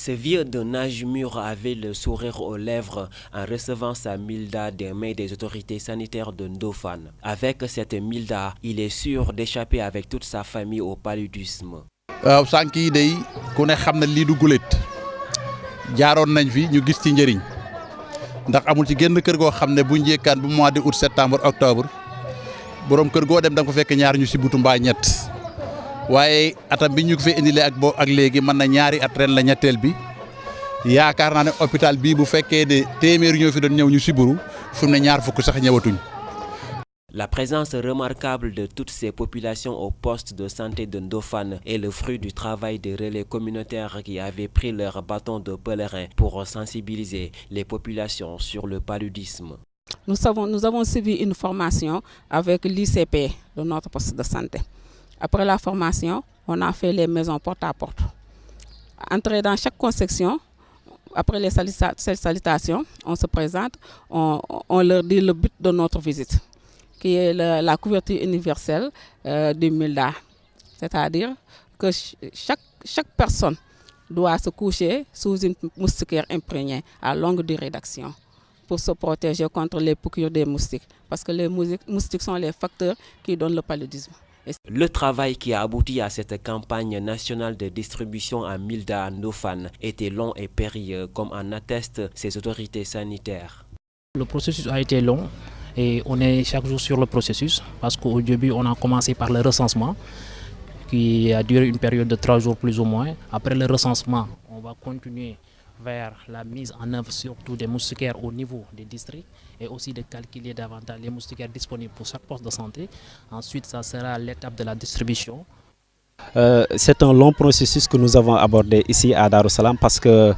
Ce vieux d'un âge mûr avait le sourire aux lèvres en recevant sa milda des mains des autorités sanitaires de Ndofane. Avec cette milda, il est sûr d'échapper avec toute sa famille au paludisme. sànq yi day ku ne xam na lii du gulet jaaroon nañ fi ñu gis ci njëriñ ndax amul ci genn kër goo xam ne bu njëkkaan bu mois de août septembre octobre borom kër goo dem da nga ko fekk ñaar ñu si butu mbaa ñett waaye atam bi ñu ko fi indilee ak léegi mën na ñaari at ren la ñetteel bi yaakaar naa ne hôpital bii bu fekkee ne téeméer ñoo fi doon ñëw ñu siburu fu mu ne ñaar fukk sax ñëwatuñ. La présence remarquable de toutes ces populations au poste de santé de Ndofane est le fruit du travail des relais communautaires qui avaient pris leur bâton de pèlerin pour sensibiliser les populations sur le paludisme. Nous avons suivi une formation avec l'ICP de notre poste de santé. Après la formation, on a fait les maisons porte à porte. Entrer dans chaque conception, après les salutations, on se présente, on leur dit le but de notre visite, qui est la couverture universelle du milda. C'est-à-dire que chaque personne doit se coucher sous une moustiquaire imprégnée à longue durée d'action pour se protéger contre les piqûres des moustiques. Parce que les moustiques sont les facteurs qui donnent le paludisme. Le travail qui a abouti à cette campagne nationale de distribution à milda à Ndofane était long et périlleux, comme en attestent ces autorités sanitaires. Le processus a été long. Et on est chaque jour sur le processus parce qu'au début, on a commencé par le recensement qui a duré une période de 3 jours plus ou moins. Après le recensement, on va continuer vers la mise en œuvre surtout des moustiquaires au niveau des districts et aussi de calculer davantage les moustiquaires disponibles pour chaque poste de santé. Ensuite, ça sera l'étape de la distribution. C'est un long processus que nous avons abordé ici à Darussalam parce que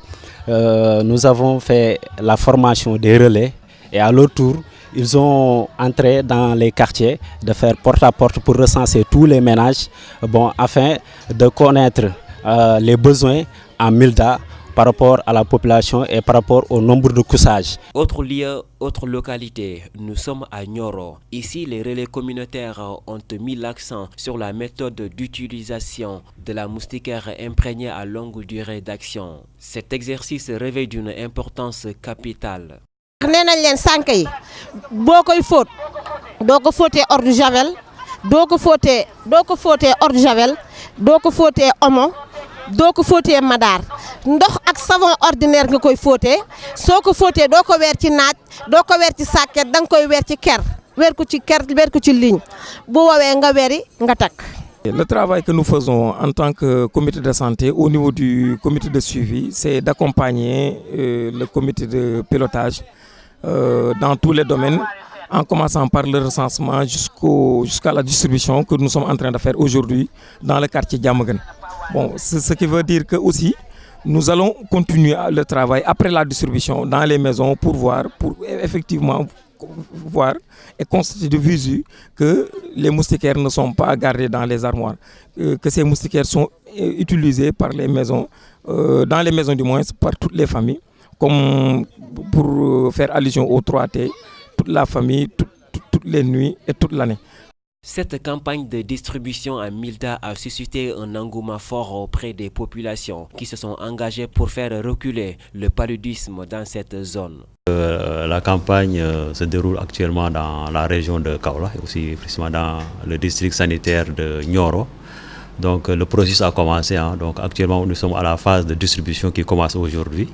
nous avons fait la formation des relais et à leur tour, ils ont entré dans les quartiers de faire porte à porte pour recenser tous les ménages afin de connaître les besoins en milda par rapport à la population et par rapport au nombre de couchages. Autre lieu, autre localité, nous sommes à Nioro. Ici, les relais communautaires ont mis l'accent sur la méthode d'utilisation de la moustiquaire imprégnée à longue durée d'action. Cet exercice revêt d'une importance capitale. nee nañ leen sànq yi boo koy fóot doo ko fóotee eau de javel doo ko fóotee eau de javel doo ko fóotee omo doo ko fóotee madaar ndox ak savon ordinaire nga koy fóotee soo ko fóotee doo ko weer ci naaj doo ko weer ci sàkket da nga koy weer ci ker weer ko ci ker weer ko ci ligne bu woowee nga weeri nga takk. Le travail que nous faisons en tant que comité de santé au niveau du comité de suivi, c'est d'accompagner le comité de pilotage dans tous les domaines, en commençant par le recensement jusqu'à la distribution que nous sommes en train de faire aujourd'hui dans le quartier Diamaguène. Bon, ce qui veut dire que aussi nous allons continuer le travail après la distribution dans les maisons pour effectivement voir et constater de visu que les moustiquaires ne sont pas gardés dans les armoires, que ces moustiquaires sont utilisés par les maisons, dans les maisons du moins, par toutes les familles, comme pour faire allusion aux 3T, toute la famille, toutes les nuits et toute l'année. Cette campagne de distribution à milda a suscité un engouement fort auprès des populations qui se sont engagées pour faire reculer le paludisme dans cette zone. La campagne se déroule actuellement dans la région de Kaolack et aussi précisément dans le district sanitaire de Nioro. Donc le processus a commencé. Donc actuellement nous sommes à la phase de distribution qui commence aujourd'hui.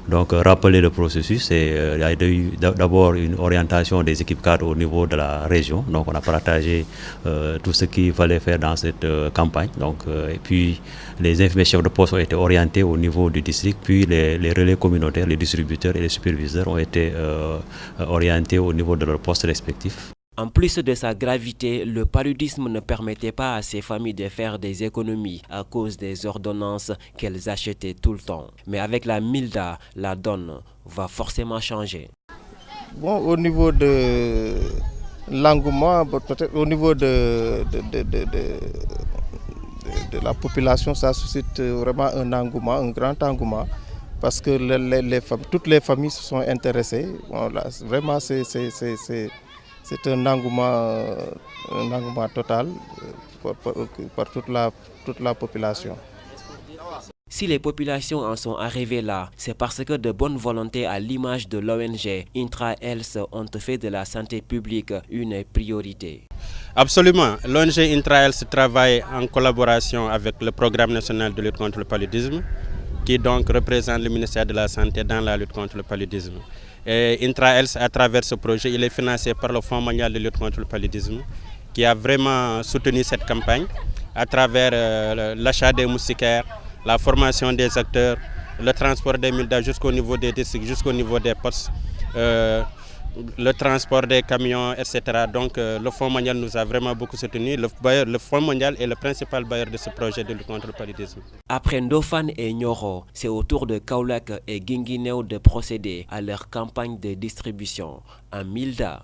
Donc rappeler le processus, il y a eu d'abord une orientation des équipes cadres au niveau de la région. Donc on a partagé tout ce qu'il fallait faire dans cette campagne. Donc, et puis les infirmiers chefs de poste ont été orientés au niveau du district. Puis les relais communautaires, les distributeurs et les superviseurs ont été orientés au niveau de leurs postes respectifs. En plus de sa gravité, le paludisme ne permettait pas à ces familles de faire des économies à cause des ordonnances qu'elles achetaient tout le temps. Mais avec la milda, la donne va forcément changer. Bon, au niveau de l'engouement, peut-être au niveau de la population, ça suscite vraiment un engouement, un grand engouement, parce que toutes les familles se sont intéressées. Bon, là, vraiment, c'est un engouement total par toute la population. Si les populations en sont arrivées là, c'est parce que de bonne volonté à l'image de l'ONG Intra Health ont fait de la santé publique une priorité. Absolument. L'ONG Intra Health travaille en collaboration avec le Programme national de lutte contre le paludisme, qui donc représente le ministère de la Santé dans la lutte contre le paludisme. Et Intra Health, à travers ce projet, il est financé par le Fonds mondial de lutte contre le paludisme, qui a vraiment soutenu cette campagne à travers l'achat des moustiquaires, la formation des acteurs, le transport des mildas jusqu'au niveau des districts, jusqu'au niveau des postes, le transport des camions, etc. Donc le Fonds mondial nous a vraiment beaucoup soutenu. Le Fonds mondial est le principal bailleur de ce projet de lutte contre le paludisme. Après Ndofane et Nioro, c'est au tour de Kaolack et Guinguinéo de procéder à leur campagne de distribution en mildas.